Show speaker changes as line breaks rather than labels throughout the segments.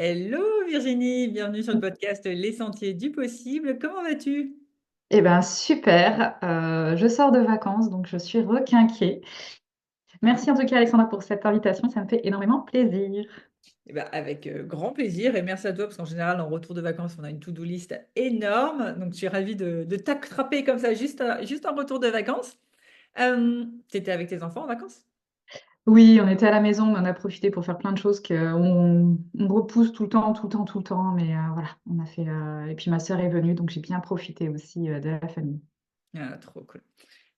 Hello Virginie, bienvenue sur le podcast Les Sentiers du Possible. Comment vas-tu?
Eh ben super, je sors de vacances, donc je suis requinquée. Merci en tout cas Alexandra pour cette invitation, ça me fait énormément plaisir.
Eh ben, avec grand plaisir et merci à toi parce qu'en général en retour de vacances on a une to-do list énorme. Donc je suis ravie de t'attraper comme ça juste en retour de vacances. T'étais avec tes enfants en vacances?
Oui, on était à la maison, mais on a profité pour faire plein de choses on repousse tout le temps, tout le temps, tout le temps, mais voilà, on a fait. Et puis ma sœur est venue, donc j'ai bien profité aussi de la famille.
Ah, trop cool.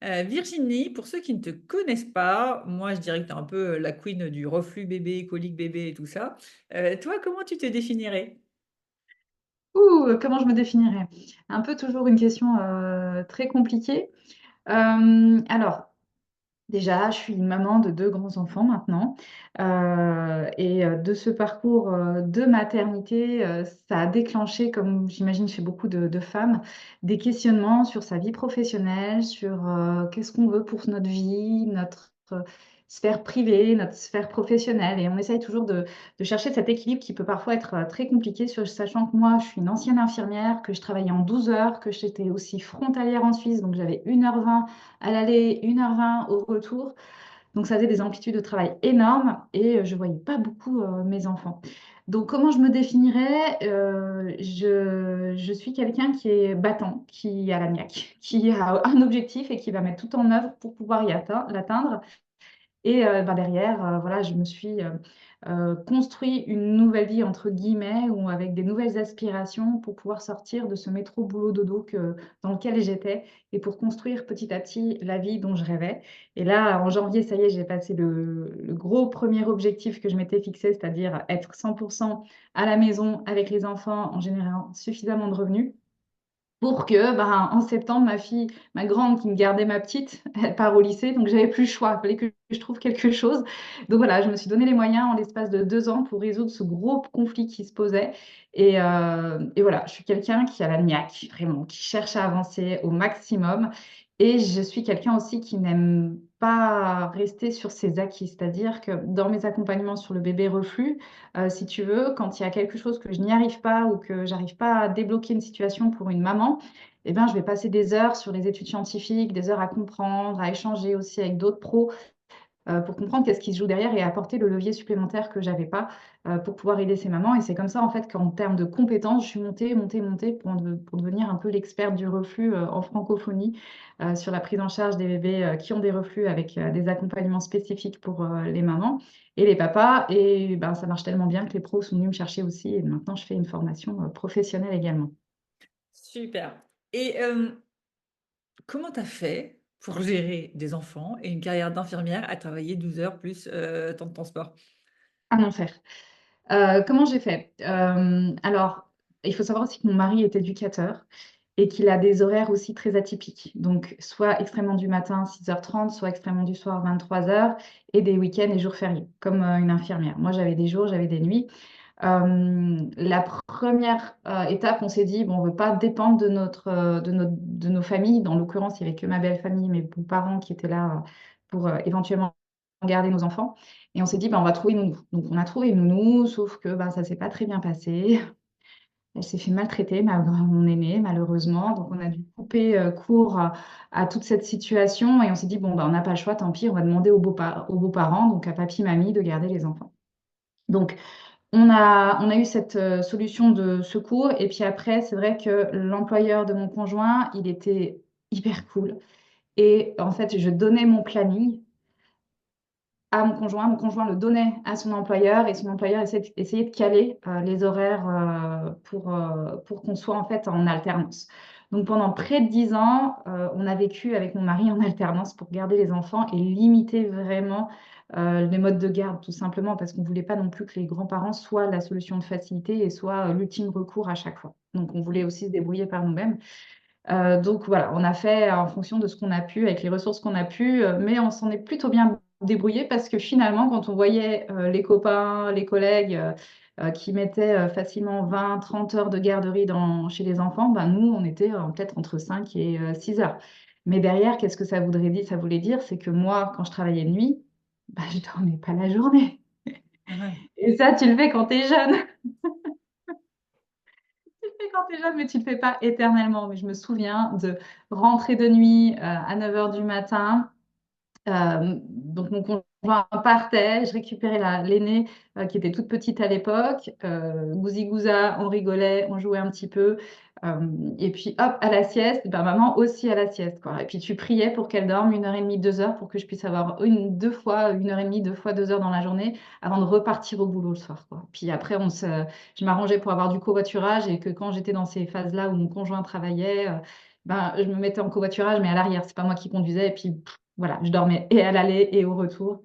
Virginie, pour ceux qui ne te connaissent pas, moi je dirais que tu es un peu la queen du reflux bébé, colique bébé et tout ça. Toi, comment tu te définirais?
Comment je me définirais? Un peu toujours une question très compliquée. Alors, déjà, je suis une maman de deux grands-enfants maintenant. De ce parcours de maternité, ça a déclenché, comme j'imagine chez beaucoup de femmes, des questionnements sur sa vie professionnelle, sur qu'est-ce qu'on veut pour notre vie, notre sphère privée, notre sphère professionnelle. Et on essaye toujours de chercher cet équilibre qui peut parfois être très compliqué, sachant que moi, je suis une ancienne infirmière, que je travaillais en 12 heures, que j'étais aussi frontalière en Suisse, donc j'avais 1h20 à l'aller, 1h20 au retour. Donc, ça faisait des amplitudes de travail énormes et je ne voyais pas beaucoup mes enfants. Donc, comment je me définirais? Je suis quelqu'un qui est battant, qui a la niaque, qui a un objectif et qui va mettre tout en œuvre pour pouvoir l'atteindre. Derrière, voilà, je me suis construit une nouvelle vie, entre guillemets, ou avec des nouvelles aspirations pour pouvoir sortir de ce métro boulot dodo dans lequel j'étais et pour construire petit à petit la vie dont je rêvais. Et là, en janvier, ça y est, j'ai passé le gros premier objectif que je m'étais fixé, c'est-à-dire être 100% à la maison avec les enfants en générant suffisamment de revenus pour que, ben, en septembre, ma fille, ma grande qui me gardait ma petite, elle part au lycée, donc j'avais plus le choix, il fallait que je trouve quelque chose. Donc voilà, je me suis donné les moyens en l'espace de 2 ans pour résoudre ce gros conflit qui se posait. Et voilà, je suis quelqu'un qui a la niaque, vraiment, qui cherche à avancer au maximum. Et je suis quelqu'un aussi qui n'aime pas rester sur ses acquis, c'est-à-dire que dans mes accompagnements sur le bébé reflux, si tu veux, quand il y a quelque chose que je n'y arrive pas ou que j'arrive pas à débloquer une situation pour une maman, eh ben, je vais passer des heures sur les études scientifiques, des heures à comprendre, à échanger aussi avec d'autres pros pour comprendre qu'est-ce qui se joue derrière et apporter le levier supplémentaire que j'avais pas pour pouvoir aider ces mamans. Et c'est comme ça, en fait, qu'en termes de compétences, je suis montée, montée, montée pour devenir un peu l'experte du reflux en francophonie sur la prise en charge des bébés qui ont des reflux avec des accompagnements spécifiques pour les mamans et les papas. Et ben, ça marche tellement bien que les pros sont venus me chercher aussi. Et maintenant, je fais une formation professionnelle également.
Super. Et comment tu as fait pour gérer des enfants et une carrière d'infirmière à travailler 12 heures plus temps de transport?
Un enfer. Comment j'ai fait? Alors, il faut savoir aussi que mon mari est éducateur et qu'il a des horaires aussi très atypiques. Donc, soit extrêmement du matin, 6h30, soit extrêmement du soir, 23h, et des week-ends et jours fériés, comme une infirmière. Moi, j'avais des jours, j'avais des nuits. La première étape, on s'est dit, bon, on ne veut pas dépendre de nos familles. Dans l'occurrence, il n'y avait que ma belle famille, mes beaux-parents qui étaient là pour éventuellement garder nos enfants. Et on s'est dit, ben, on va trouver une nounou. Donc, on a trouvé une nounou, sauf que ben, ça ne s'est pas très bien passé. Elle s'est fait maltraiter, mon aînée, malheureusement. Donc, on a dû couper court à toute cette situation. Et on s'est dit, bon, ben, on n'a pas le choix, tant pis, on va demander aux beaux-parents, donc à papy, mamie, de garder les enfants. Donc, on a eu cette solution de secours. Et puis après, c'est vrai que l'employeur de mon conjoint, il était hyper cool. Et en fait, je donnais mon planning à mon conjoint le donnait à son employeur et son employeur essayait de caler les horaires pour qu'on soit en fait en alternance. Donc pendant près de 10 ans, on a vécu avec mon mari en alternance pour garder les enfants et limiter vraiment les modes de garde, tout simplement parce qu'on ne voulait pas non plus que les grands-parents soient la solution de facilité et soient l'ultime recours à chaque fois. Donc on voulait aussi se débrouiller par nous-mêmes. Donc voilà, on a fait en fonction de ce qu'on a pu, avec les ressources qu'on a pu, mais on s'en est plutôt bien débrouillé parce que finalement, quand on voyait les copains, les collègues qui mettaient facilement 20, 30 heures de garderie chez les enfants, ben nous, on était peut-être entre 5 et 6 heures. Mais derrière, qu'est-ce que ça voudrait dire? Ça voulait dire, c'est que moi, quand je travaillais de nuit, ben, je dormais pas la journée.
Ouais.
Et ça, tu le fais quand tu es jeune. déjà, mais tu ne le fais pas éternellement. Mais je me souviens de rentrer de nuit à 9 heures du matin. Donc mon conjoint partait, je récupérais l'aînée qui était toute petite à l'époque. Gousi gouza, on rigolait, on jouait un petit peu. Et puis hop, à la sieste, ben, maman aussi à la sieste, quoi. Et puis tu priais pour qu'elle dorme 1 heure et demie, 2 heures pour que je puisse avoir deux fois 1 heure et demie, 2 fois 2 heures dans la journée avant de repartir au boulot le soir, quoi. Puis après, je m'arrangeais pour avoir du covoiturage et que quand j'étais dans ces phases-là où mon conjoint travaillait, ben, je me mettais en covoiturage, mais à l'arrière, c'est pas moi qui conduisais. Et puis voilà, je dormais et à l'aller et au retour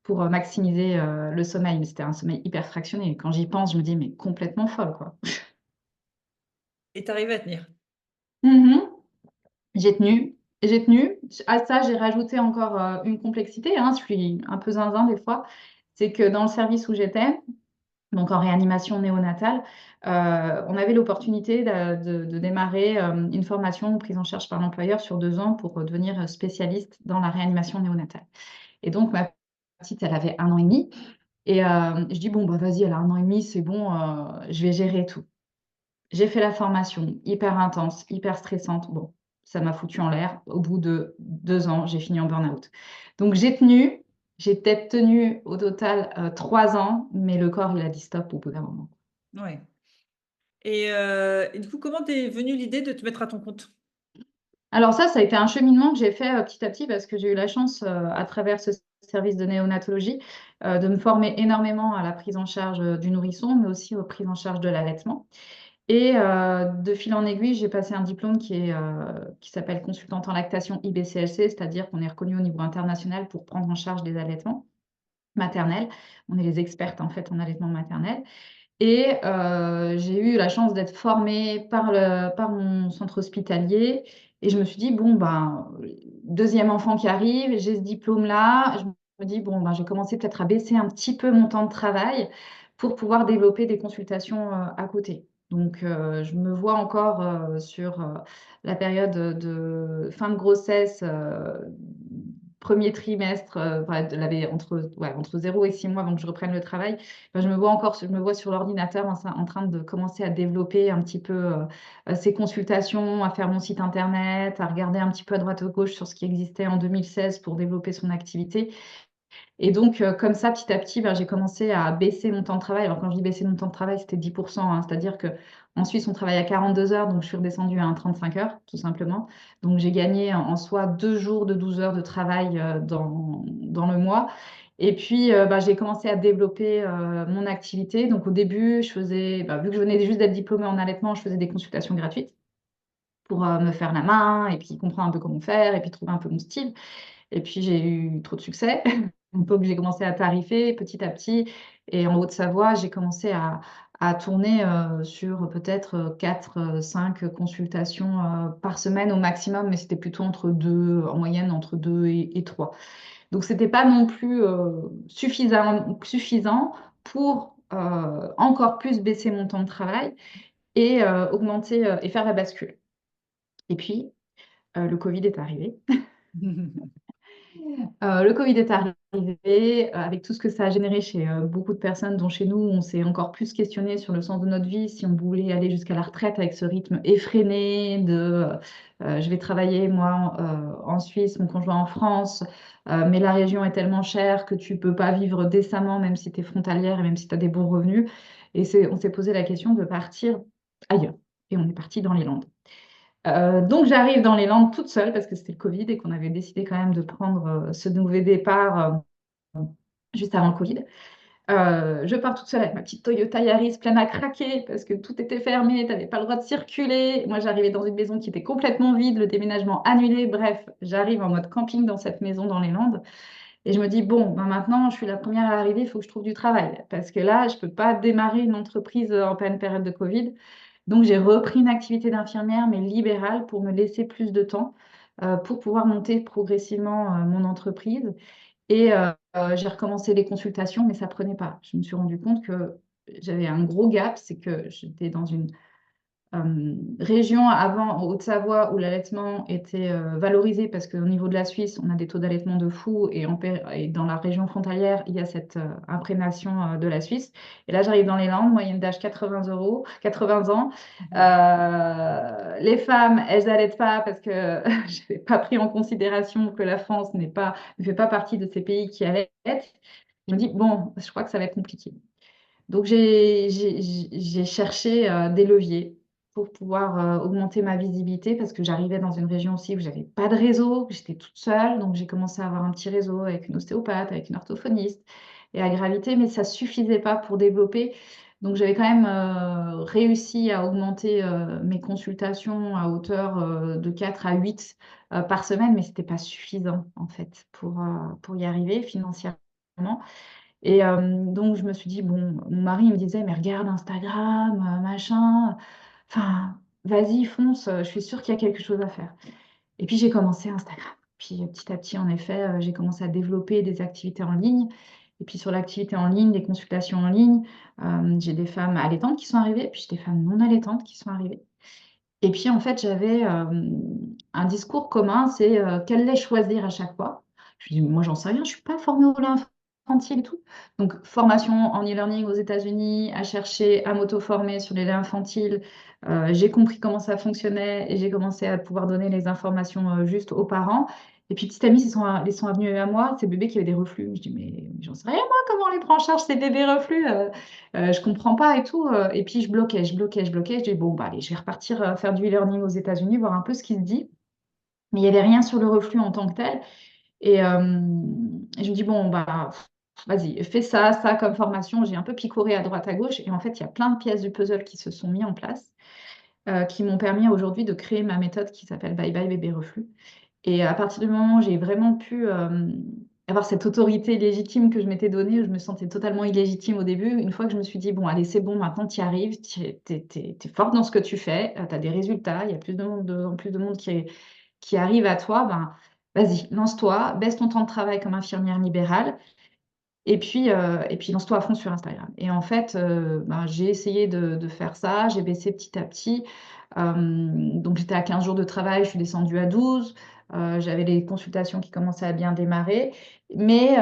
pour maximiser le sommeil. Mais c'était un sommeil hyper fractionné. Quand j'y pense, je me dis, mais complètement folle, quoi.
Et t'arrives à tenir.
Mhm. J'ai tenu, j'ai tenu. À ça, j'ai rajouté encore une complexité, hein. Je suis un peu zinzin des fois. C'est que dans le service où j'étais, donc en réanimation néonatale, on avait l'opportunité de démarrer une formation prise en charge par l'employeur sur 2 ans pour devenir spécialiste dans la réanimation néonatale. Et donc, ma petite, elle avait 1 an et demi. Et je dis, bon, bah vas-y, elle a 1 an et demi, c'est bon, je vais gérer tout. J'ai fait la formation, hyper intense, hyper stressante. Bon, ça m'a foutu en l'air. Au bout de 2 ans, j'ai fini en burn-out. Donc j'ai peut-être tenu au total 3 ans, mais le corps, il a dit stop au bout d'un moment.
Ouais. Et du coup, comment t'es venue l'idée de te mettre à ton compte?
Alors ça a été un cheminement que j'ai fait petit à petit parce que j'ai eu la chance, à travers ce service de néonatologie, de me former énormément à la prise en charge du nourrisson, mais aussi aux prises en charge de l'allaitement. Et de fil en aiguille, j'ai passé un diplôme qui s'appelle consultante en lactation IBCLC, c'est-à-dire qu'on est reconnu au niveau international pour prendre en charge des allaitements maternels. On est les expertes en fait en allaitement maternel. Et j'ai eu la chance d'être formée par mon centre hospitalier. Et je me suis dit, bon, ben, deuxième enfant qui arrive, j'ai ce diplôme-là. Je me dis, bon, ben, je vais commencer peut-être à baisser un petit peu mon temps de travail pour pouvoir développer des consultations à côté. Donc, je me vois encore sur la période de fin de grossesse, premier trimestre, entre 0 et 6 mois avant que je reprenne le travail. Ben, je me vois sur l'ordinateur en train de commencer à développer un petit peu ces consultations, à faire mon site internet, à regarder un petit peu à droite à gauche sur ce qui existait en 2016 pour développer son activité. Et donc, comme ça, petit à petit, ben, j'ai commencé à baisser mon temps de travail. Alors, quand je dis baisser mon temps de travail, c'était 10%, hein. C'est-à-dire qu'en Suisse, on travaille à 42 heures, donc je suis redescendue à 35 heures, tout simplement. Donc, j'ai gagné en soi 2 jours de 12 heures de travail dans le mois. Et puis, ben, j'ai commencé à développer mon activité. Donc, au début, vu que je venais juste d'être diplômée en allaitement, je faisais des consultations gratuites pour me faire la main et puis comprendre un peu comment faire et puis trouver un peu mon style. Et puis, j'ai eu trop de succès. Donc, j'ai commencé à tarifer petit à petit. Et en Haute-Savoie, j'ai commencé à tourner sur peut-être 4, 5 consultations par semaine au maximum, mais c'était plutôt en moyenne, entre 2 et 3. Donc, c'était pas non plus suffisant pour encore plus baisser mon temps de travail et augmenter et faire la bascule. Et puis, le Covid est arrivé. Le Covid est arrivé avec tout ce que ça a généré chez beaucoup de personnes, dont chez nous, on s'est encore plus questionné sur le sens de notre vie, si on voulait aller jusqu'à la retraite avec ce rythme effréné je vais travailler moi en Suisse, mon conjoint en France, mais la région est tellement chère que tu peux pas vivre décemment, même si tu es frontalière et même si tu as des bons revenus. Et on s'est posé la question de partir ailleurs. Et on est parti dans les Landes. Donc j'arrive dans les Landes toute seule parce que c'était le Covid et qu'on avait décidé quand même de prendre ce nouveau départ juste avant le Covid. Je pars toute seule avec ma petite Toyota Yaris pleine à craquer parce que tout était fermé, tu n'avais pas le droit de circuler. Moi j'arrivais dans une maison qui était complètement vide, le déménagement annulé. Bref, j'arrive en mode camping dans cette maison dans les Landes et je me dis, bon, ben maintenant je suis la première à arriver, il faut que je trouve du travail parce que là je ne peux pas démarrer une entreprise en pleine période de Covid. Donc, j'ai repris une activité d'infirmière, mais libérale, pour me laisser plus de temps, pour pouvoir monter progressivement mon entreprise. Et j'ai recommencé les consultations, mais ça prenait pas. Je me suis rendu compte que j'avais un gros gap, c'est que j'étais dans région avant en Haute-Savoie où l'allaitement était valorisé parce qu'au niveau de la Suisse, on a des taux d'allaitement de fou et dans la région frontalière, il y a cette imprégnation de la Suisse. Et là, j'arrive dans les Landes, moyenne d'âge 80 ans. Les femmes, elles allaitent pas parce que je n'avais pas pris en considération que la France ne fait pas partie de ces pays qui allaitent. Je me dis, bon, je crois que ça va être compliqué. Donc, j'ai cherché des leviers pour pouvoir augmenter ma visibilité parce que j'arrivais dans une région aussi où j'avais pas de réseau, que j'étais toute seule. Donc, j'ai commencé à avoir un petit réseau avec une ostéopathe, avec une orthophoniste et à graviter, mais ça suffisait pas pour développer. Donc, j'avais quand même réussi à augmenter mes consultations à hauteur de 4 à 8 par semaine, mais c'était pas suffisant en fait pour y arriver financièrement. Et donc, je me suis dit, bon, mon mari il me disait, mais regarde Instagram, machin, enfin, vas-y, fonce, je suis sûre qu'il y a quelque chose à faire. Et puis, j'ai commencé Instagram. Puis, petit à petit, en effet, j'ai commencé à développer des activités en ligne. Et puis, sur l'activité en ligne, des consultations en ligne, j'ai des femmes allaitantes qui sont arrivées, puis j'ai des femmes non allaitantes qui sont arrivées. Et puis, en fait, j'avais un discours commun, c'est quel lait choisir à chaque fois. Je dis, moi, j'en sais rien, je ne suis pas formée au lait infantile et tout. Donc, formation en e-learning aux États-Unis, à chercher à m'auto-former sur les laits infantiles. J'ai compris comment ça fonctionnait et j'ai commencé à pouvoir donner les informations justes aux parents. Et puis, petit à petit, ils sont venus à moi, ces bébés qui avaient des reflux. Je dis, mais j'en sais rien, moi, comment on les prend en charge, ces bébés reflux. Je comprends pas et tout. Et puis, je bloquais. Je dis, bon, bah, allez, je vais repartir faire du e-learning aux États-Unis, voir un peu ce qui se dit. Mais il n'y avait rien sur le reflux en tant que tel. Et je me dis, bon, bah, vas-y, fais ça, ça comme formation. J'ai un peu picoré à droite, à gauche. Et en fait, il y a plein de pièces du puzzle qui se sont mis en place, qui m'ont permis aujourd'hui de créer ma méthode qui s'appelle Bye Bye Bébé Reflux. Et à partir du moment où j'ai vraiment pu avoir cette autorité légitime que je m'étais donnée, où je me sentais totalement illégitime au début, une fois que je me suis dit, bon, allez, c'est bon, maintenant tu y arrives, tu es, forte dans ce que tu fais, tu as des résultats, il y a plus de monde, plus de monde qui arrive à toi, ben, vas-y, lance-toi, baisse ton temps de travail comme infirmière libérale, et puis lance-toi à fond sur Instagram. Et en fait, ben, j'ai essayé de faire ça, j'ai baissé petit à petit. Donc j'étais à 15 jours de travail, je suis descendue à 12. J'avais les consultations qui commençaient à bien démarrer, mais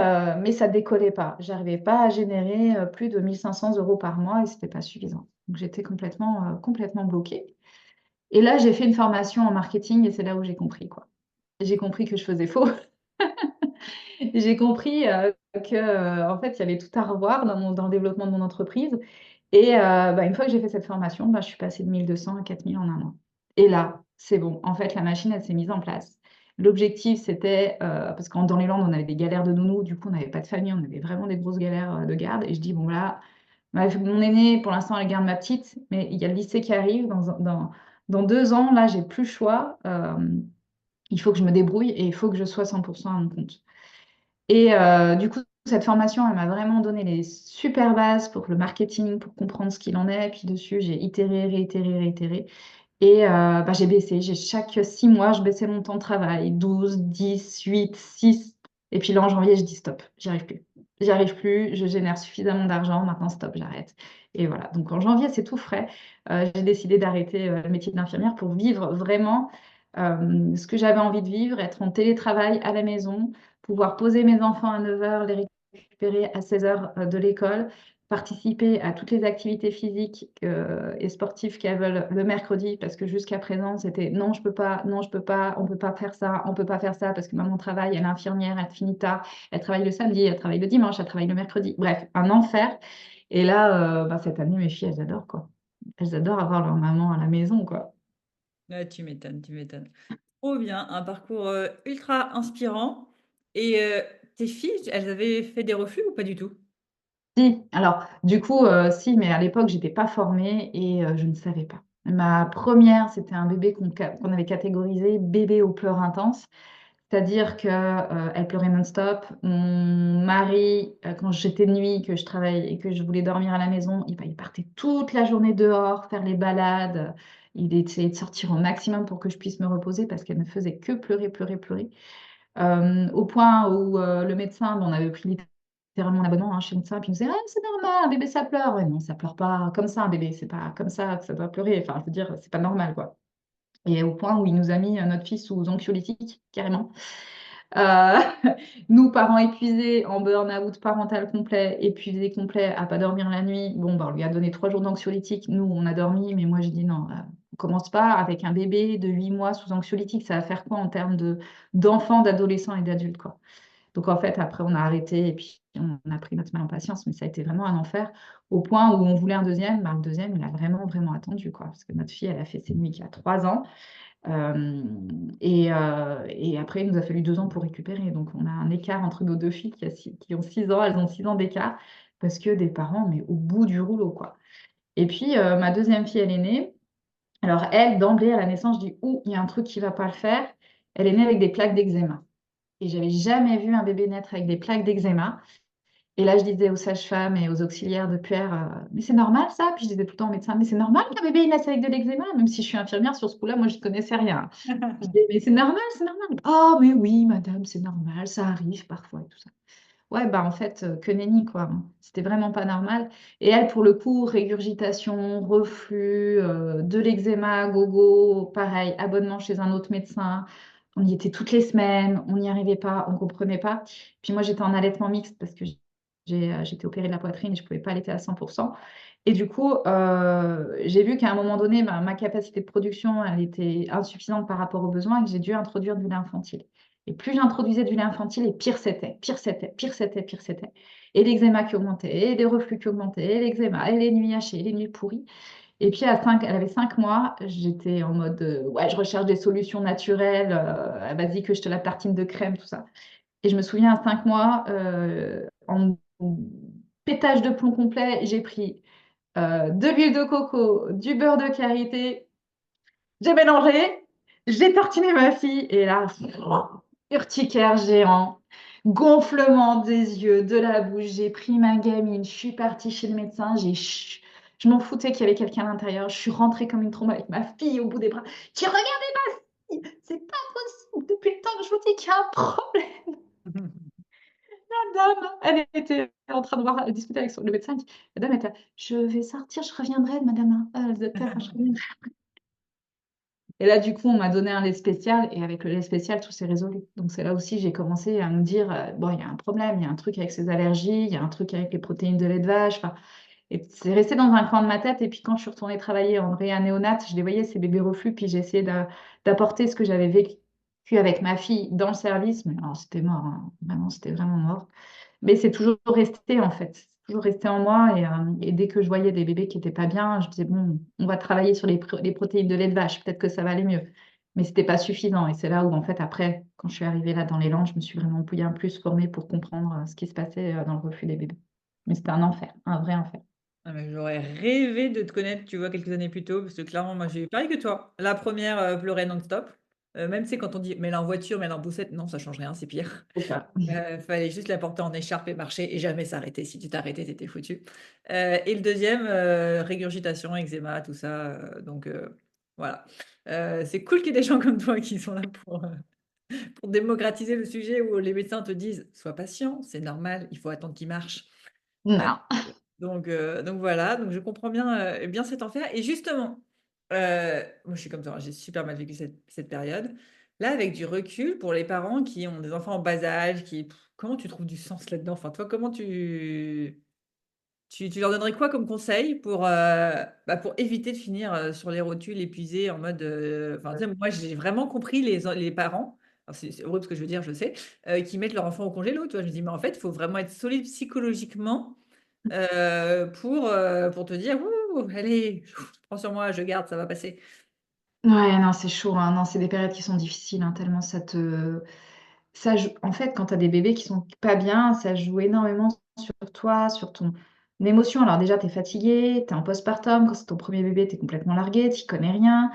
ça ne décollait pas. J'arrivais pas à générer plus de 1 500 € par mois et ce n'était pas suffisant. Donc j'étais complètement bloquée. Et là, j'ai fait une formation en marketing et c'est là où j'ai compris, quoi. J'ai compris que je faisais faux. J'ai compris que, en fait, il y avait tout à revoir dans le développement de mon entreprise. Et bah, une fois que j'ai fait cette formation, bah, je suis passée de 1 200 à 4 000 en un an. Et là, c'est bon. En fait, la machine, elle s'est mise en place. L'objectif, c'était, parce que dans les Landes, on avait des galères de nounous, du coup, on n'avait pas de famille, on avait vraiment des grosses galères de garde. Et je dis, bon, là, mon aînée, pour l'instant, elle garde ma petite, mais il y a le lycée qui arrive. Dans 2 ans, là, j'ai plus le choix. Il faut que je me débrouille et il faut que je sois 100% à mon compte. Et du coup, cette formation, elle m'a vraiment donné les super bases pour le marketing, pour comprendre ce qu'il en est. Et puis dessus, j'ai itéré, réitéré, réitéré. Et bah, j'ai baissé. Chaque 6 mois, je baissais mon temps de travail. 12, 10, 8, 6. Et puis là, en janvier, je dis stop, j'y arrive plus. J'y arrive plus, je génère suffisamment d'argent. Maintenant, stop, j'arrête. Et voilà. Donc en janvier, c'est tout frais. J'ai décidé d'arrêter le métier d'infirmière pour vivre vraiment ce que j'avais envie de vivre, être en télétravail à la maison, pouvoir poser mes enfants à 9 heures, les récupérer à 16 heures de l'école, participer à toutes les activités physiques et sportives qu'elles veulent le mercredi, parce que jusqu'à présent, c'était non, je peux pas, non, je peux pas, on peut pas faire ça, on peut pas faire ça, parce que maman travaille, elle est infirmière, elle finit tard, elle travaille le samedi, elle travaille le dimanche, elle travaille le mercredi. Bref, un enfer. Et là, bah, cette année, mes filles, elles adorent, quoi. Elles adorent avoir leur maman à la maison, quoi.
Ouais, tu m'étonnes, tu m'étonnes. Trop bien, un parcours ultra inspirant. Et tes filles, elles avaient fait des reflux ou pas du tout?
Si, alors du coup, si, mais à l'époque, j'étais pas formée et je ne savais pas. Ma première, c'était un bébé qu'on avait catégorisé bébé aux pleurs intenses, c'est-à-dire que elle pleurait non-stop. Mon mari, quand j'étais de nuit, que je travaillais et que je voulais dormir à la maison, il partait toute la journée dehors faire les balades. Il essayait de sortir au maximum pour que je puisse me reposer parce qu'elle ne faisait que pleurer, pleurer, pleurer. Au point où le médecin, bon, on avait pris littéralement un abonnement chez le médecin, puis il me disait, ah, c'est normal, un bébé ça pleure. Ouais, non, ça pleure pas comme ça, un bébé, c'est pas comme ça que ça doit pleurer. Enfin, je veux dire, c'est pas normal, quoi. Et au point où il nous a mis notre fils sous anxiolytique, carrément. Euh, Nous, parents épuisés, en burn-out parental complet, épuisés complet, à pas dormir la nuit, bon, bah, on lui a donné 3 jours d'anxiolytique. Nous, on a dormi, mais moi, j'ai dit non, on commence pas avec un bébé de 8 mois sous anxiolytique. Ça va faire quoi en termes d'enfants, d'adolescents et d'adultes, quoi. Donc, en fait, après, on a arrêté et puis on a pris notre mal en patience, mais ça a été vraiment un enfer au point où on voulait un deuxième. Bah, le deuxième, il a vraiment, vraiment attendu, quoi. Parce que notre fille, elle a fait ses nuits il y a 3 ans. Euh, et après, il nous a fallu 2 ans pour récupérer. Donc, on a un écart entre nos deux filles qui ont 6 ans. Elles ont 6 ans d'écart parce que des parents, mais au bout du rouleau, quoi. Et puis, ma deuxième fille, elle est née. Alors, elle, d'emblée, à la naissance, je dis, ouh, il y a un truc qui va pas le faire. Elle est née avec des plaques d'eczéma. Et j'avais jamais vu un bébé naître avec des plaques d'eczéma. Et là, je disais aux sages-femmes et aux auxiliaires de puère, mais c'est normal ça? Puis je disais tout le temps au médecin, mais c'est normal qu'un bébé il naisse avec de l'eczéma? Même si je suis infirmière, sur ce coup-là, moi, je ne connaissais rien. Je disais, mais c'est normal, c'est normal. Oh, mais oui, madame, c'est normal, ça arrive parfois et tout ça. Ouais, bah en fait, que nenni, quoi. C'était vraiment pas normal. Et elle, pour le coup, régurgitation, reflux, de l'eczéma, gogo, pareil, abonnement chez un autre médecin. On y était toutes les semaines, on n'y arrivait pas, on comprenait pas. Puis moi, j'étais en allaitement mixte parce que j'étais opérée de la poitrine et je pouvais pas allaiter à 100%. Et du coup, j'ai vu qu'à un moment donné, ma capacité de production, elle était insuffisante par rapport aux besoins et que j'ai dû introduire du lait infantile. Et plus j'introduisais du lait infantile, et pire c'était, pire c'était, pire c'était, pire c'était. Et l'eczéma qui augmentait, et les reflux qui augmentaient, et l'eczéma, et les nuits hachées, et les nuits pourries. Et puis, elle avait 5 mois, j'étais en mode, ouais, je recherche des solutions naturelles, vas-y que je te la tartine de crème, tout ça. Et je me souviens, à 5 mois, en pétage de plomb complet, j'ai pris de l'huile de coco, du beurre de karité, j'ai mélangé, j'ai tartiné ma fille, et là, urticaire géant, gonflement des yeux, de la bouche, j'ai pris ma gamine, je suis partie chez le médecin, je m'en foutais qu'il y avait quelqu'un à l'intérieur, je suis rentrée comme une trombe avec ma fille au bout des bras. Tu regardez ma fille, c'est pas possible, depuis le temps que je vous dis qu'il y a un problème. Madame, elle était en train de discuter avec le médecin. Elle dit, Madame, elle était là, je vais sortir, je reviendrai, madame. Le docteur, je reviendrai. Et là, du coup, on m'a donné un lait spécial et avec le lait spécial, tout s'est résolu. Donc, c'est là aussi, j'ai commencé à me dire, bon, il y a un problème, il y a un truc avec ces allergies, il y a un truc avec les protéines de lait de vache. Enfin, et c'est resté dans un coin de ma tête. Et puis, quand je suis retournée travailler en réa néonate, je les voyais, ces bébés reflux, puis j'ai essayé d'apporter ce que j'avais vécu avec ma fille dans le service. Mais alors, c'était mort, hein. Vraiment, c'était vraiment mort. Mais c'est toujours resté, en fait. C'est toujours resté en moi. Et dès que je voyais des bébés qui n'étaient pas bien, je disais, bon, on va travailler sur les protéines de lait de vache. Peut-être que ça va aller mieux. Mais c'était pas suffisant. Et c'est là où, en fait, après, quand je suis arrivée là dans les Landes, je me suis vraiment bien plus formée pour comprendre ce qui se passait dans le reflux des bébés. Mais c'était un enfer, un vrai enfer.
Ah, mais j'aurais rêvé de te connaître, tu vois, quelques années plus tôt, parce que clairement, moi, j'ai eu pareil que toi. La première pleurait non-stop. Même, tu sais, quand on dit, mais en voiture, mais en poussette, non, ça change rien, c'est pire.
C'est ça.
Fallait juste la porter en écharpe et marcher et jamais s'arrêter. Si tu t'arrêtais, t'étais foutu. Et le deuxième, régurgitation, eczéma, tout ça. Donc, voilà. C'est cool qu'il y ait des gens comme toi qui sont là pour démocratiser le sujet où les médecins te disent, sois patient, c'est normal, il faut attendre qu'il marche. Euh,
Non.
donc voilà, donc je comprends bien cet enfer. Et justement, moi je suis comme toi, hein, j'ai super mal vécu cette période. Là, avec du recul, pour les parents qui ont des enfants en bas âge, comment tu trouves du sens là-dedans? Enfin, toi, comment tu leur donnerais quoi comme conseil pour éviter de finir sur les rotules épuisés en mode. Enfin, tu sais, moi, j'ai vraiment compris les parents. Alors, c'est horrible ce que je veux dire, je sais, qui mettent leur enfant au congélo. Tu vois, je me dis, mais en fait, il faut vraiment être solide psychologiquement pour te dire, ouh, allez, prends sur moi, je garde, ça va passer.
Ouais, non, c'est chaud, hein. Non, c'est des périodes qui sont difficiles, hein, tellement en fait, quand tu as des bébés qui sont pas bien, ça joue énormément sur toi, sur ton émotion. Alors déjà, tu es fatigué, tu es en postpartum, quand c'est ton premier bébé, tu es complètement largué, tu connais rien.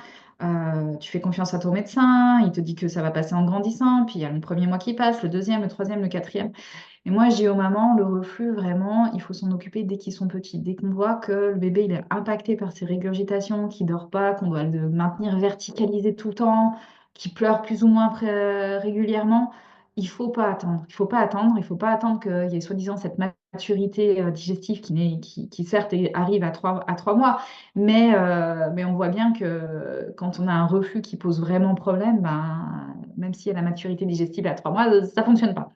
Tu fais confiance à ton médecin, il te dit que ça va passer en grandissant, puis il y a le premier mois qui passe, le deuxième, le troisième, le quatrième. Et moi, je dis aux mamans, le reflux, vraiment, il faut s'en occuper dès qu'ils sont petits. Dès qu'on voit que le bébé il est impacté par ses régurgitations, qu'il dort pas, qu'on doit le maintenir verticalisé tout le temps, qu'il pleure plus ou moins régulièrement, il faut pas attendre. Il faut pas attendre. Il faut pas attendre qu'il y ait soi-disant cette maturité digestive qui certes arrive à 3 mois, mais on voit bien que quand on a un reflux qui pose vraiment problème, ben, même s'il y a la maturité digestive à 3 mois, ça fonctionne pas.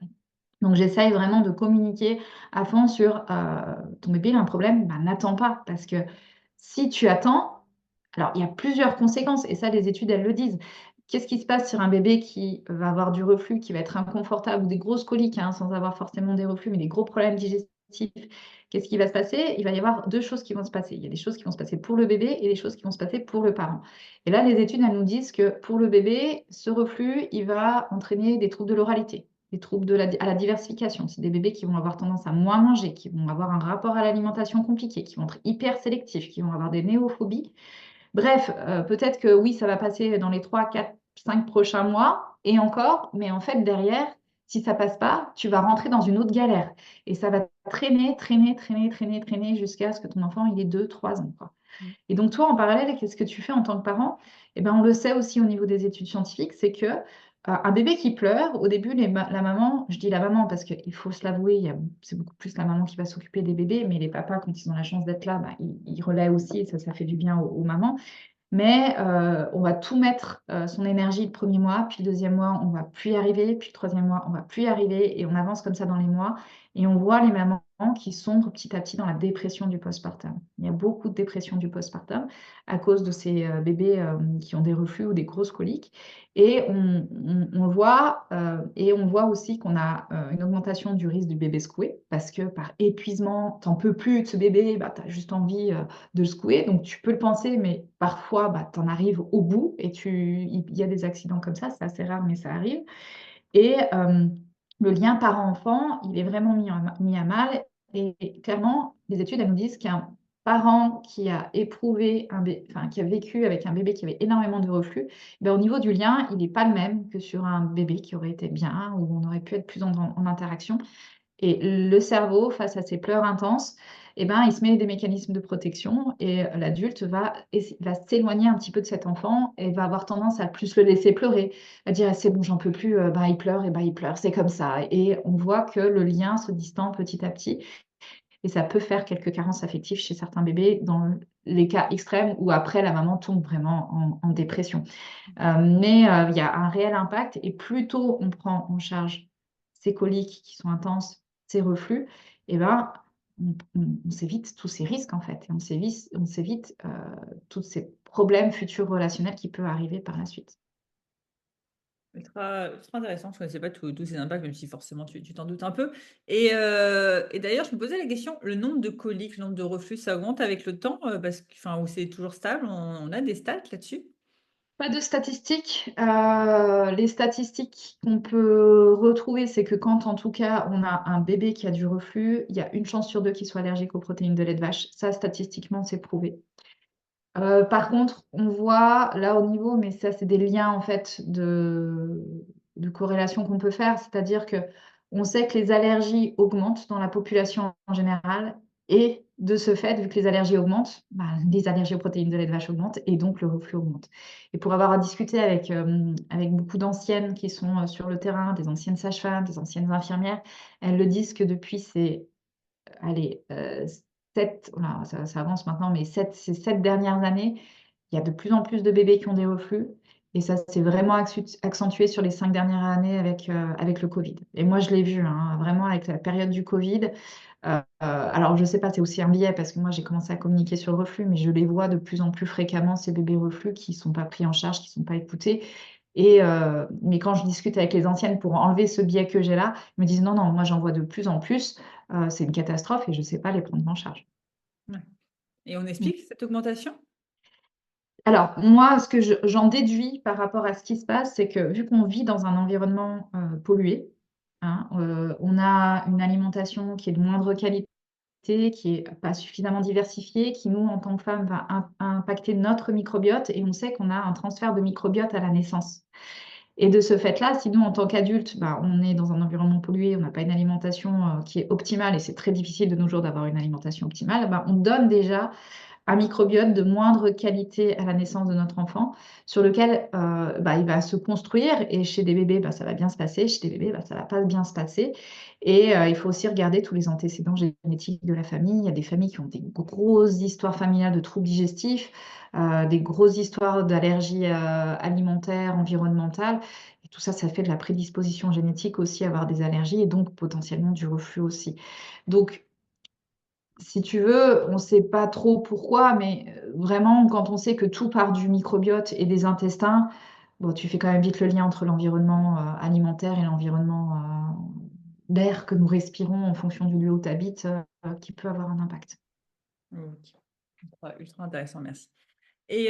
Donc j'essaye vraiment de communiquer à fond sur ton bébé il a un problème, ben, n'attends pas parce que si tu attends, alors il y a plusieurs conséquences et ça les études elles le disent. Qu'est-ce qui se passe sur un bébé qui va avoir du reflux, qui va être inconfortable ou des grosses coliques, hein, sans avoir forcément des reflux, mais des gros problèmes digestifs? Qu'est-ce qui va se passer? Il va y avoir deux choses qui vont se passer. Il y a des choses qui vont se passer pour le bébé et des choses qui vont se passer pour le parent. Et là, les études elles nous disent que pour le bébé, ce reflux, il va entraîner des troubles de l'oralité, des troubles à la diversification. C'est des bébés qui vont avoir tendance à moins manger, qui vont avoir un rapport à l'alimentation compliqué, qui vont être hyper sélectifs, qui vont avoir des néophobies. Bref, peut-être que oui, ça va passer dans les 3, 4, 5 prochains mois et encore, mais en fait, derrière, si ça passe pas, tu vas rentrer dans une autre galère. Et ça va traîner, traîner, traîner, traîner, traîner jusqu'à ce que ton enfant il ait 2, 3 ans, quoi. Et donc, toi, en parallèle, qu'est-ce que tu fais en tant que parent? Eh ben, on le sait aussi au niveau des études scientifiques, c'est que un bébé qui pleure, au début, la maman, je dis la maman parce qu'il faut se l'avouer, c'est beaucoup plus la maman qui va s'occuper des bébés, mais les papas, quand ils ont la chance d'être là, bah, ils relaient aussi et ça fait du bien aux mamans. Mais on va tout mettre son énergie le premier mois, puis le deuxième mois, on va plus y arriver, puis le troisième mois, on va plus y arriver, et on avance comme ça dans les mois. Et on voit les mamans qui sombrent petit à petit dans la dépression du postpartum. Il y a beaucoup de dépression du postpartum à cause de ces bébés qui ont des reflux ou des grosses coliques. Et on voit, et on voit aussi qu'on a une augmentation du risque du bébé secoué, parce que par épuisement, t'en peux plus de ce bébé, bah, tu as juste envie de le secouer. Donc, tu peux le penser, mais parfois, bah, tu en arrives au bout et il y a des accidents comme ça. C'est assez rare, mais ça arrive. Et le lien parent-enfant, il est vraiment mis à mal. Et clairement, les études, elles nous disent qu'un parent qui a éprouvé enfin, qui a vécu avec un bébé qui avait énormément de reflux, ben, au niveau du lien, il n'est pas le même que sur un bébé qui aurait été bien, où on aurait pu être plus en interaction. Et le cerveau, face à ces pleurs intenses, eh ben, il se met des mécanismes de protection et l'adulte va s'éloigner un petit peu de cet enfant et va avoir tendance à plus le laisser pleurer, à dire: «Ah, c'est bon, j'en peux plus, bah, il pleure, et bah, il pleure, c'est comme ça.» Et on voit que le lien se distend petit à petit et ça peut faire quelques carences affectives chez certains bébés dans les cas extrêmes où après la maman tombe vraiment en dépression. Mais il y a un réel impact et plus tôt on prend en charge ces coliques qui sont intenses, ces reflux, et ben, on s'évite tous ces risques en fait et on s'évite tous ces problèmes futurs relationnels qui peuvent arriver par la suite.
Ultra intéressant, je ne connaissais pas tous ces impacts, même si forcément tu t'en doutes un peu. Et d'ailleurs, je me posais la question, le nombre de coliques, le nombre de reflux, ça augmente avec le temps, parce que, enfin, ou c'est toujours stable, on a des stats là-dessus?
Pas de statistiques. Les statistiques qu'on peut retrouver, c'est que quand, en tout cas, on a un bébé qui a du reflux, il y a une chance sur deux qu'il soit allergique aux protéines de lait de vache. Ça, statistiquement, c'est prouvé. Par contre, on voit là au niveau, mais ça, c'est des liens en fait de corrélation qu'on peut faire, c'est-à-dire que on sait que les allergies augmentent dans la population en général, et de ce fait, vu que les allergies augmentent, bah, les allergies aux protéines de lait de vache augmentent et donc le reflux augmente. Et pour avoir discuté avec beaucoup d'anciennes qui sont sur le terrain, des anciennes sages-femmes, des anciennes infirmières, elles le disent que depuis allez, 7, voilà, ça avance maintenant, mais ces 7 dernières années, il y a de plus en plus de bébés qui ont des reflux et ça s'est vraiment accentué sur les 5 dernières années avec le Covid. Et moi, je l'ai vu, hein, vraiment avec la période du Covid. Alors je ne sais pas, c'est aussi un biais parce que moi, j'ai commencé à communiquer sur le reflux, mais je les vois de plus en plus fréquemment, ces bébés reflux qui ne sont pas pris en charge, qui ne sont pas écoutés. Mais quand je discute avec les anciennes pour enlever ce biais que j'ai là, ils me disent: «Non, non, moi, j'en vois de plus en plus, c'est une catastrophe et je ne sais pas les prendre en charge.»
Ouais. Et on
Mmh.
explique cette augmentation?
Alors, moi, ce que j'en déduis par rapport à ce qui se passe, c'est que vu qu'on vit dans un environnement pollué, hein, on a une alimentation qui est de moindre qualité, qui est pas suffisamment diversifiée, qui nous, en tant que femmes, va impacter notre microbiote et on sait qu'on a un transfert de microbiote à la naissance. Et de ce fait-là, si nous, en tant qu'adultes, bah, on est dans un environnement pollué, on n'a pas une alimentation qui est optimale et c'est très difficile de nos jours d'avoir une alimentation optimale, bah, on donne déjà un microbiote de moindre qualité à la naissance de notre enfant, sur lequel il va se construire. Et chez des bébés, ça va bien se passer. Chez des bébés, ça va pas bien se passer. Et il faut aussi regarder tous les antécédents génétiques de la famille. Il y a des familles qui ont des grosses histoires familiales de troubles digestifs, des grosses histoires d'allergies alimentaires, environnementales. Et tout ça, ça fait de la prédisposition génétique aussi à avoir des allergies et donc potentiellement du reflux aussi. Donc, si tu veux, on ne sait pas trop pourquoi, mais vraiment, quand on sait que tout part du microbiote et des intestins, bon, tu fais quand même vite le lien entre l'environnement alimentaire et l'environnement d'air que nous respirons en fonction du lieu où tu habites, qui peut avoir un impact.
Ok. Ultra intéressant, merci. Et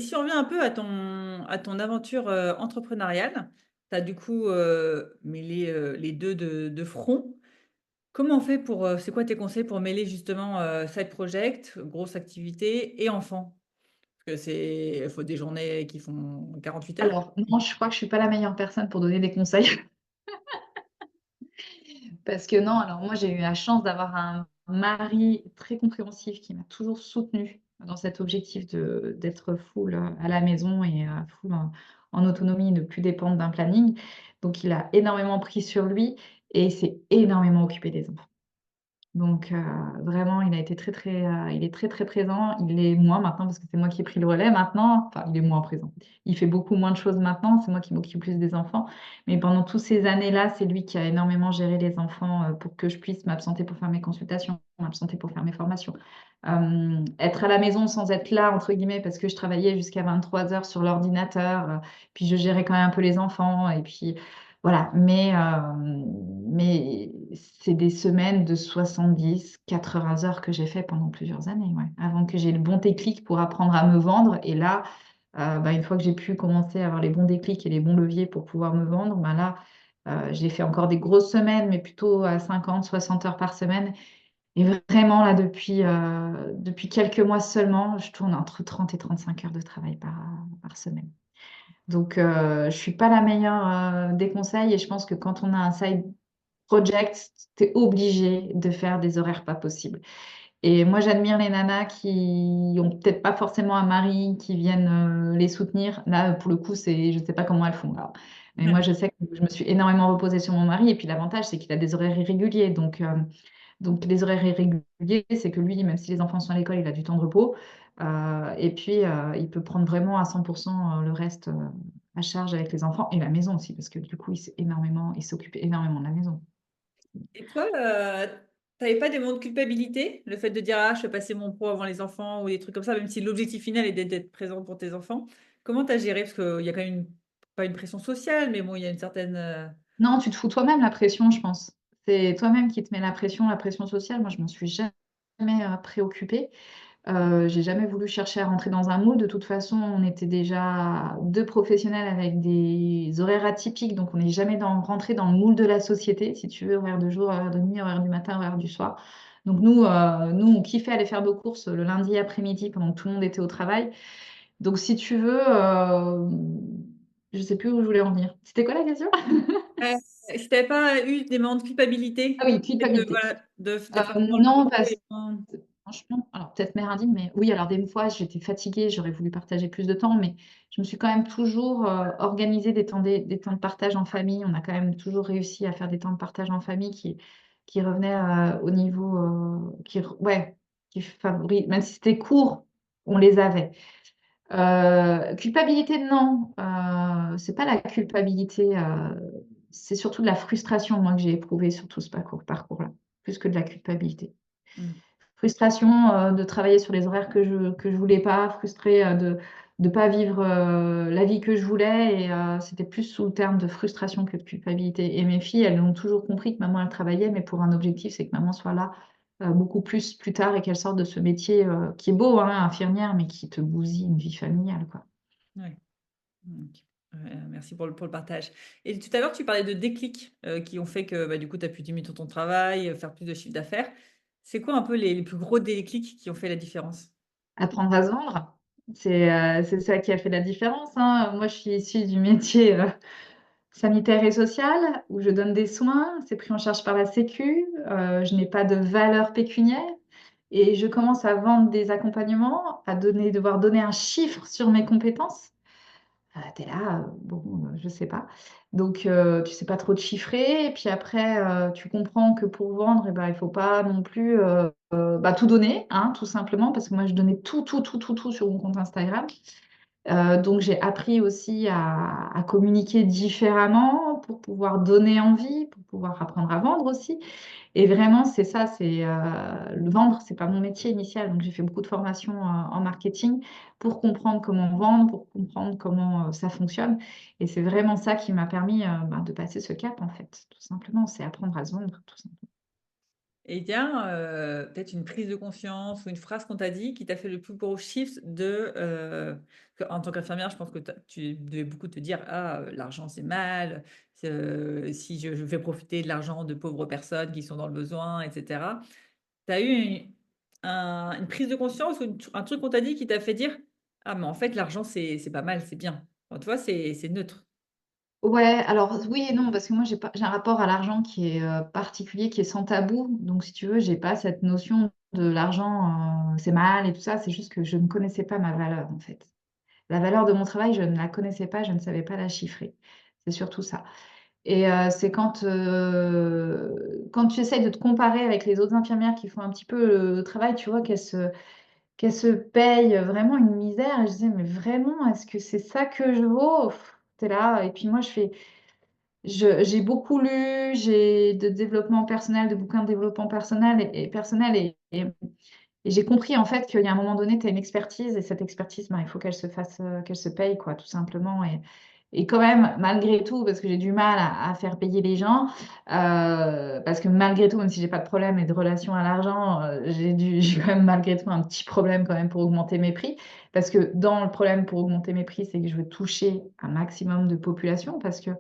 si on revient un peu à ton aventure entrepreneuriale, tu as du coup mêlé les deux de front. Comment on fait pour, c'est quoi tes conseils pour mêler justement side project, grosse activité et enfant? Parce que il faut des journées qui font 48 heures.
Alors, non, je crois que je suis pas la meilleure personne pour donner des conseils. Parce que non, alors moi j'ai eu la chance d'avoir un mari très compréhensif qui m'a toujours soutenue dans cet objectif d'être full à la maison et full en autonomie, ne plus dépendre d'un planning. Donc il a énormément pris sur lui et il s'est énormément occupé des enfants. Donc vraiment, il a été il est très très présent. Il est moins maintenant parce que c'est moi qui ai pris le relais maintenant. Enfin, il est moins présent. Il fait beaucoup moins de choses maintenant. C'est moi qui m'occupe plus des enfants. Mais pendant toutes ces années-là, c'est lui qui a énormément géré les enfants pour que je puisse m'absenter pour faire mes consultations, m'absenter pour faire mes formations. Être à la maison sans être là, entre guillemets, parce que je travaillais jusqu'à 23 heures sur l'ordinateur. Puis je gérais quand même un peu les enfants. Et puis voilà, mais c'est des semaines de 70, 80 heures que j'ai fait pendant plusieurs années, ouais, avant que j'ai le bon déclic pour apprendre à me vendre. Et là, une fois que j'ai pu commencer à avoir les bons déclics et les bons leviers pour pouvoir me vendre, là, j'ai fait encore des grosses semaines, mais plutôt à 50, 60 heures par semaine. Et vraiment, là, depuis quelques mois seulement, je tourne entre 30 et 35 heures de travail par semaine. Donc, je ne suis pas la meilleure des conseils et je pense que quand on a un side project, tu es obligé de faire des horaires pas possibles. Et moi, j'admire les nanas qui ont peut-être pas forcément un mari qui viennent les soutenir. Là, pour le coup, je ne sais pas comment elles font. Alors. Mais moi, je sais que je me suis énormément reposée sur mon mari. Et puis, l'avantage, c'est qu'il a des horaires irréguliers. Donc, les horaires irréguliers, c'est que lui, même si les enfants sont à l'école, il a du temps de repos. Et puis, il peut prendre vraiment à 100% le reste à charge avec les enfants et la maison aussi, parce que du coup, il s'occupe énormément de la maison.
Et toi, t'avais pas des moments de culpabilité? Le fait de dire, ah, je fais passer mon pro avant les enfants ou des trucs comme ça, même si l'objectif final est d'être présent pour tes enfants. Comment t'as géré? Parce qu'il y a quand même pas une pression sociale, mais bon, il y a une certaine.
Non, tu te fous toi-même la pression, je pense. C'est toi-même qui te mets la pression sociale. Moi, je m'en suis jamais préoccupée. J'ai jamais voulu chercher à rentrer dans un moule. De toute façon, on était déjà deux professionnels avec des horaires atypiques, donc on n'est jamais rentré dans le moule de la société, si tu veux, horaire de jour, horaire de nuit, horaire du matin, horaire du soir. Donc nous, on kiffait aller faire nos courses le lundi après-midi pendant que tout le monde était au travail. Donc si tu veux, je sais plus où je voulais en venir. C'était quoi la question?
Euh, si t'avais pas eu des moments de culpabilité,
Ah oui,
peut-être
culpabilité.
voilà, d'être à fond dans le
Non,
boulot
parce franchement, alors peut-être mère indigne, mais oui, alors des fois j'étais fatiguée, j'aurais voulu partager plus de temps, mais je me suis quand même toujours organisé des temps de partage en famille. On a quand même toujours réussi à faire des temps de partage en famille qui revenaient au niveau, ouais, qui favorise, même si c'était court, on les avait. Culpabilité, non, c'est pas la culpabilité, c'est surtout de la frustration, moi, que j'ai éprouvée sur tout ce parcours-là, plus que de la culpabilité.
Mm.
Frustration de travailler sur les horaires que je voulais pas, frustrée de ne pas vivre la vie que je voulais. Et c'était plus sous le terme de frustration que de culpabilité. Et mes filles, elles ont toujours compris que maman, elle travaillait, mais pour un objectif, c'est que maman soit là beaucoup plus tard et qu'elle sorte de ce métier qui est beau, hein, infirmière, mais qui te bousille une vie familiale, quoi.
Ouais. Ok. Merci pour le partage. Et tout à l'heure, tu parlais de déclics qui ont fait que du coup, tu as pu diminuer ton travail, faire plus de chiffre d'affaires. C'est quoi un peu les plus gros déclics qui ont fait la différence?
Apprendre à se vendre, c'est ça qui a fait la différence, hein. Moi, je suis issue du métier sanitaire et social, où je donne des soins, c'est pris en charge par la Sécu, je n'ai pas de valeur pécuniaire. et je commence à vendre des accompagnements, devoir donner un chiffre sur mes compétences. Tu es là, bon, je sais pas. Donc, tu sais pas trop te chiffrer. Et puis après, tu comprends que pour vendre, eh ben, il faut pas non plus bah, tout donner, hein, tout simplement, parce que moi, je donnais tout, tout, tout, tout, tout sur mon compte Instagram. Donc, j'ai appris aussi à communiquer différemment pour pouvoir donner envie, pour pouvoir apprendre à vendre aussi. Et vraiment, c'est ça, c'est le vendre, c'est pas mon métier initial. Donc, j'ai fait beaucoup de formations en marketing pour comprendre comment vendre, pour comprendre comment ça fonctionne. Et c'est vraiment ça qui m'a permis bah, de passer ce cap, en fait, tout simplement. C'est apprendre à se vendre, tout simplement.
Et il y a peut-être une prise de conscience ou une phrase qu'on t'a dit qui t'a fait le plus gros shift en tant qu'infirmière, je pense que tu devais beaucoup te dire, ah, l'argent c'est mal, si je fais profiter de l'argent de pauvres personnes qui sont dans le besoin, etc. Tu as eu une prise de conscience ou un truc qu'on t'a dit qui t'a fait dire, ah, mais en fait, l'argent c'est pas mal, c'est bien. Enfin, tu vois, c'est neutre.
Ouais, alors oui et non, parce que moi j'ai un rapport à l'argent qui est particulier, qui est sans tabou. Donc si tu veux, j'ai pas cette notion de l'argent, c'est mal et tout ça. C'est juste que je ne connaissais pas ma valeur en fait. La valeur de mon travail, je ne la connaissais pas, je ne savais pas la chiffrer. C'est surtout ça. Et c'est quand tu essayes de te comparer avec les autres infirmières qui font un petit peu le travail, tu vois, qu'elles se payent vraiment une misère. Et je disais, mais vraiment, est-ce que c'est ça que je vaux? T'es là. Et puis moi, j'ai beaucoup lu, j'ai de développement personnel, de bouquins de développement personnel et j'ai compris en fait qu'il y a un moment donné, tu as une expertise et cette expertise, ben, il faut qu'elle se fasse, qu'elle se paye, quoi, tout simplement. Et quand même, malgré tout, parce que j'ai du mal à faire payer les gens, parce que malgré tout, même si j'ai pas de problème et de relation à l'argent, j'ai quand même malgré tout un petit problème quand même pour augmenter mes prix. Parce que dans le problème pour augmenter mes prix, c'est que je veux toucher un maximum de population, parce que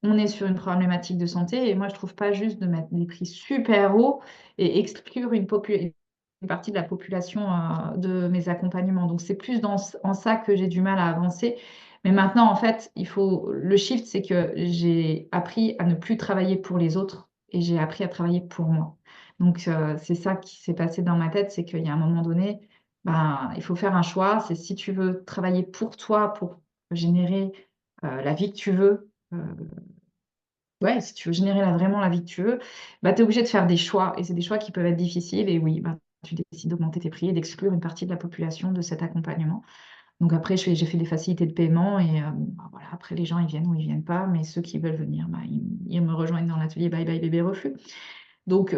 on est sur une problématique de santé et moi, je trouve pas juste de mettre des prix super hauts et exclure une partie de la population de mes accompagnements. Donc, c'est plus en ça que j'ai du mal à avancer. Mais maintenant, en fait, le shift, c'est que j'ai appris à ne plus travailler pour les autres et j'ai appris à travailler pour moi. Donc, c'est ça qui s'est passé dans ma tête, c'est qu'il y a un moment donné, ben, il faut faire un choix. C'est si tu veux travailler pour toi, pour générer la vie que tu veux, ouais, si tu veux générer vraiment la vie que tu veux, bah, tu es obligé de faire des choix. Et c'est des choix qui peuvent être difficiles. Et oui, bah, tu décides d'augmenter tes prix et d'exclure une partie de la population de cet accompagnement. Donc après, j'ai fait des facilités de paiement et bah, voilà, après les gens, ils viennent ou ils viennent pas. Mais ceux qui veulent venir, bah, ils me rejoignent dans l'atelier Bye Bye Bébé Reflux. Donc,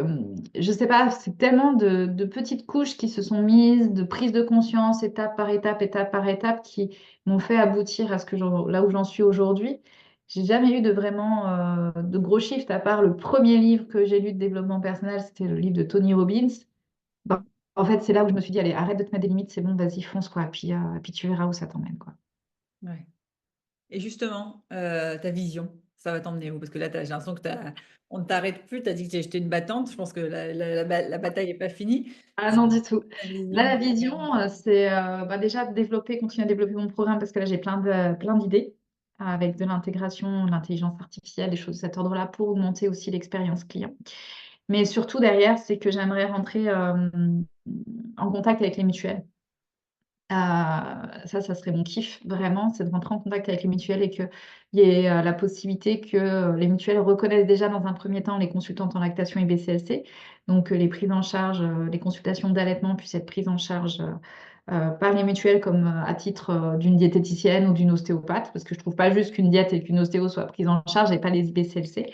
je sais pas, c'est tellement de petites couches qui se sont mises, de prise de conscience, étape par étape, qui m'ont fait aboutir à là où j'en suis aujourd'hui. J'ai jamais eu de vraiment de gros shift, à part le premier livre que j'ai lu de développement personnel, c'était le livre de Tony Robbins. Bah, en fait, c'est là où je me suis dit, allez, arrête de te mettre des limites, c'est bon, vas-y, fonce, quoi. Puis tu verras où ça t'emmène, quoi.
Ouais. Et justement, ta vision, ça va t'emmener où? Parce que là, j'ai l'impression que on ne t'arrête plus. Tu as dit que j'étais une battante. Je pense que la bataille n'est pas finie.
Ah
C'est
non, du tout.
ta
Là,
vision.
la vision, c'est bah, déjà continuer à développer mon programme parce que là, j'ai plein d'idées avec de l'intégration, de l'intelligence artificielle, des choses de cet ordre-là pour augmenter aussi l'expérience client. Mais surtout derrière, c'est que j'aimerais rentrer en contact avec les mutuelles. Ça serait mon kiff, vraiment, c'est de rentrer en contact avec les mutuelles et qu'il y ait la possibilité que les mutuelles reconnaissent déjà dans un premier temps les consultantes en lactation et BCLC. Donc, les prises en charge, les consultations d'allaitement puissent être prises en charge par les mutuelles comme à titre d'une diététicienne ou d'une ostéopathe, parce que je trouve pas juste qu'une diète et qu'une ostéo soient prises en charge et pas les BCLC.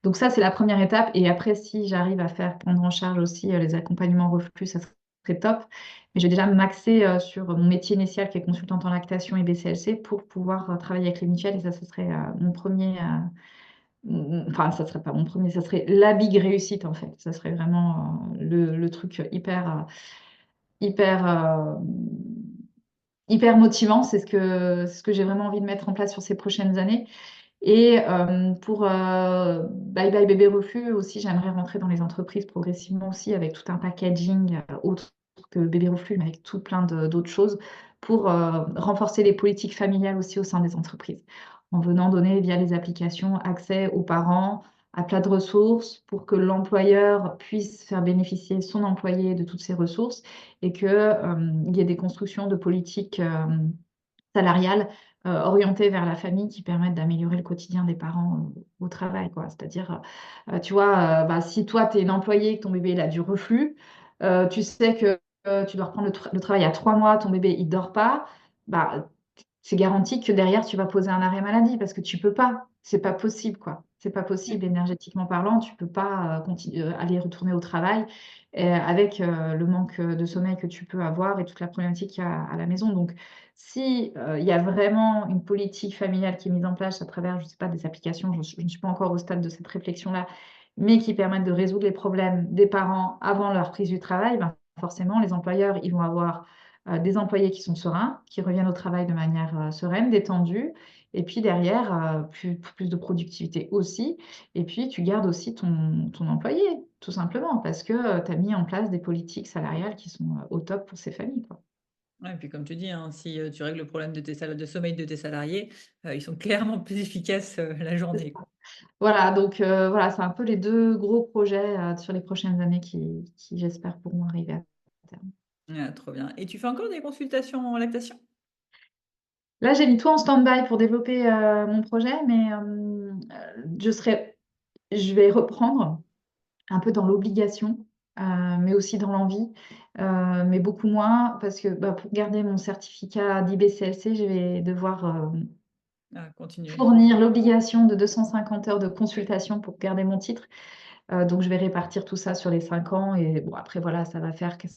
Donc ça, c'est la première étape. Et après, si j'arrive à faire prendre en charge aussi les accompagnements reflux, ça serait top. Mais je vais déjà m'axer sur mon métier initial qui est consultante en lactation et BCLC pour pouvoir travailler avec les mutuelles. Et ça serait mon premier. Enfin, ça serait pas mon premier, ça serait la big réussite en fait. Ça serait vraiment le truc hyper, hyper motivant. C'est ce que j'ai vraiment envie de mettre en place sur ces prochaines années. Et pour Bye Bye Bébé Reflux aussi, j'aimerais rentrer dans les entreprises progressivement aussi avec tout un packaging autre que Bébé Reflux, mais avec tout plein d'autres choses pour renforcer les politiques familiales aussi au sein des entreprises. En venant donner via les applications accès aux parents à plat de ressources pour que l'employeur puisse faire bénéficier son employé de toutes ces ressources et qu'il y ait des constructions de politiques salariales orientées vers la famille qui permettent d'améliorer le quotidien des parents au travail, quoi. C'est-à-dire, tu vois, bah, si toi, tu es une employée, que ton bébé il a du reflux, tu sais que tu dois reprendre le travail à 3 mois, ton bébé il dort pas, bah, c'est garanti que derrière, tu vas poser un arrêt maladie parce que tu peux pas. C'est pas possible, quoi. C'est pas possible énergétiquement parlant. Tu peux pas aller retourner au travail avec le manque de sommeil que tu peux avoir et toute la problématique qu'il y a à la maison. Donc, si il y a vraiment une politique familiale qui est mise en place à travers, je sais pas, des applications, je ne suis pas encore au stade de cette réflexion-là, mais qui permettent de résoudre les problèmes des parents avant leur prise du travail, ben, forcément, les employeurs, ils vont avoir des employés qui sont sereins, qui reviennent au travail de manière sereine, détendue, et puis derrière, plus de productivité aussi, et puis tu gardes aussi ton employé, tout simplement, parce que tu as mis en place des politiques salariales qui sont au top pour ces familles, quoi.
Ouais, et puis comme tu dis, hein, si tu règles le problème de sommeil de tes salariés, ils sont clairement plus efficaces la journée, quoi.
Voilà, donc voilà, c'est un peu les deux gros projets sur les prochaines années qui j'espère, pourront arriver à terme.
Ah, trop bien. Et tu fais encore des consultations en lactation?
Là, j'ai mis tout en stand-by pour développer mon projet, mais je vais reprendre un peu dans l'obligation, mais aussi dans l'envie, mais beaucoup moins parce que, bah, pour garder mon certificat d'IBCLC, je vais devoir,
Ah, continuer.
fournir l'obligation de 250 heures de consultation pour garder mon titre. Donc je vais répartir tout ça sur les 5 ans et bon après voilà, ça va faire que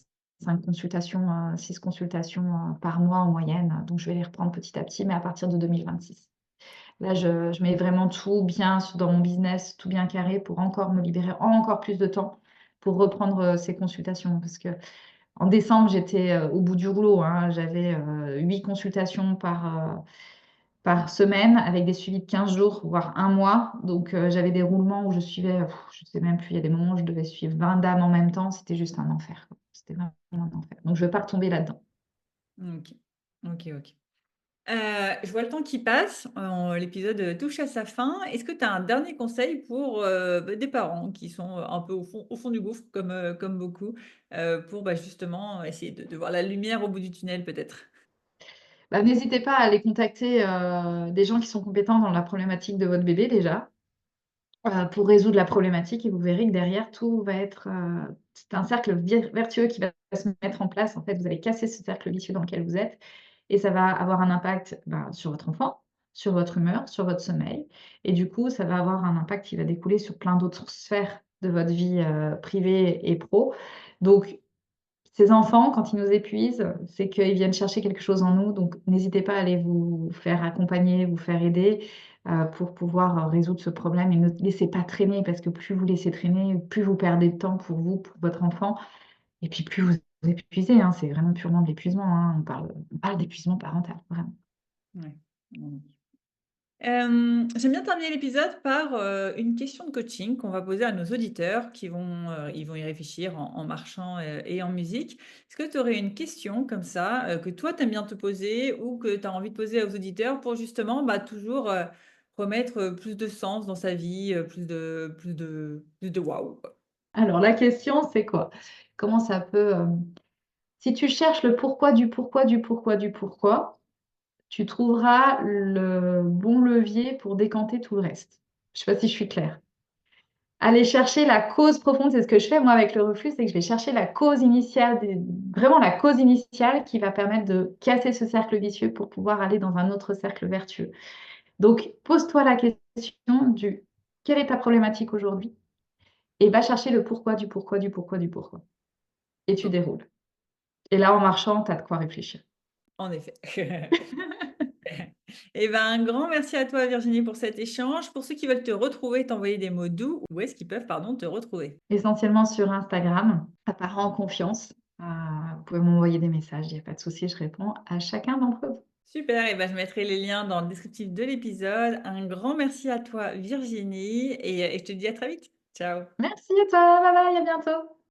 5 consultations, 6 consultations, par mois en moyenne. Donc je vais les reprendre petit à petit, mais à partir de 2026. Là, je mets vraiment tout bien dans mon business, tout bien carré pour encore me libérer encore plus de temps pour reprendre, ces consultations. Parce qu'en décembre, j'étais, au bout du rouleau, hein. J'avais, 8 consultations par semaine avec des suivis de 15 jours, voire un mois. Donc, j'avais des roulements où je suivais, je sais même plus, il y a des moments où je devais suivre 20 dames en même temps. C'était juste un enfer, quoi. C'était vraiment un enfer. Donc je ne veux pas retomber là-dedans.
OK. OK, OK. Je vois le temps qui passe, l'épisode, touche à sa fin. Est-ce que tu as un dernier conseil pour, bah, des parents qui sont, un peu au fond du gouffre comme beaucoup, pour, bah, justement essayer de voir la lumière au bout du tunnel peut-être?
Bah, n'hésitez pas à aller contacter, des gens qui sont compétents dans la problématique de votre bébé déjà, pour résoudre la problématique et vous verrez que derrière tout va être, c'est un cercle vertueux qui va se mettre en place. En fait, vous allez casser ce cercle vicieux dans lequel vous êtes et ça va avoir un impact, ben, sur votre enfant, sur votre humeur, sur votre sommeil et du coup, ça va avoir un impact qui va découler sur plein d'autres sphères de votre vie, privée et pro. Donc ces enfants, quand ils nous épuisent, c'est qu'ils viennent chercher quelque chose en nous, donc n'hésitez pas à aller vous faire accompagner, vous faire aider, pour pouvoir, résoudre ce problème et ne laissez pas traîner parce que plus vous laissez traîner, plus vous perdez de temps pour vous, pour votre enfant et puis plus vous épuisez, hein. C'est vraiment purement de l'épuisement, hein. On parle d'épuisement parental, vraiment.
Ouais. Mmh. J'aime bien terminer l'épisode par, une question de coaching qu'on va poser à nos auditeurs ils vont y réfléchir en marchant, et en musique. Est-ce que tu aurais une question comme ça, que toi tu aimes bien te poser ou que tu as envie de poser aux auditeurs pour justement, bah, toujours, remettre, plus de sens dans sa vie, plus de waouh, quoi?
Alors la question, c'est quoi? Comment ça peut, si tu cherches le pourquoi du pourquoi du pourquoi du pourquoi, tu trouveras le bon levier pour décanter tout le reste. Je sais pas si je suis claire. Aller chercher la cause profonde, c'est ce que je fais moi avec le reflux, c'est que je vais chercher la cause initiale, vraiment la cause initiale qui va permettre de casser ce cercle vicieux pour pouvoir aller dans un autre cercle vertueux. Donc, pose-toi la question du quelle est ta problématique aujourd'hui et va chercher le pourquoi du pourquoi du pourquoi du pourquoi. Et tu
OK,
déroules. Et là, en marchant, tu as de quoi réfléchir.
en effet. Et ben, un grand merci à toi Virginie pour cet échange. Pour ceux qui veulent te retrouver, t'envoyer des mots doux, où est-ce qu'ils peuvent, pardon, te retrouver?
Essentiellement sur Instagram, à part en confiance. Vous pouvez m'envoyer des messages, il n'y a pas de souci, je réponds à chacun d'entre vous.
Super, et ben, je mettrai les liens dans le descriptif de l'épisode. Un grand merci à toi Virginie et je te dis à très vite. Ciao.
Merci à toi, bye bye, à bientôt.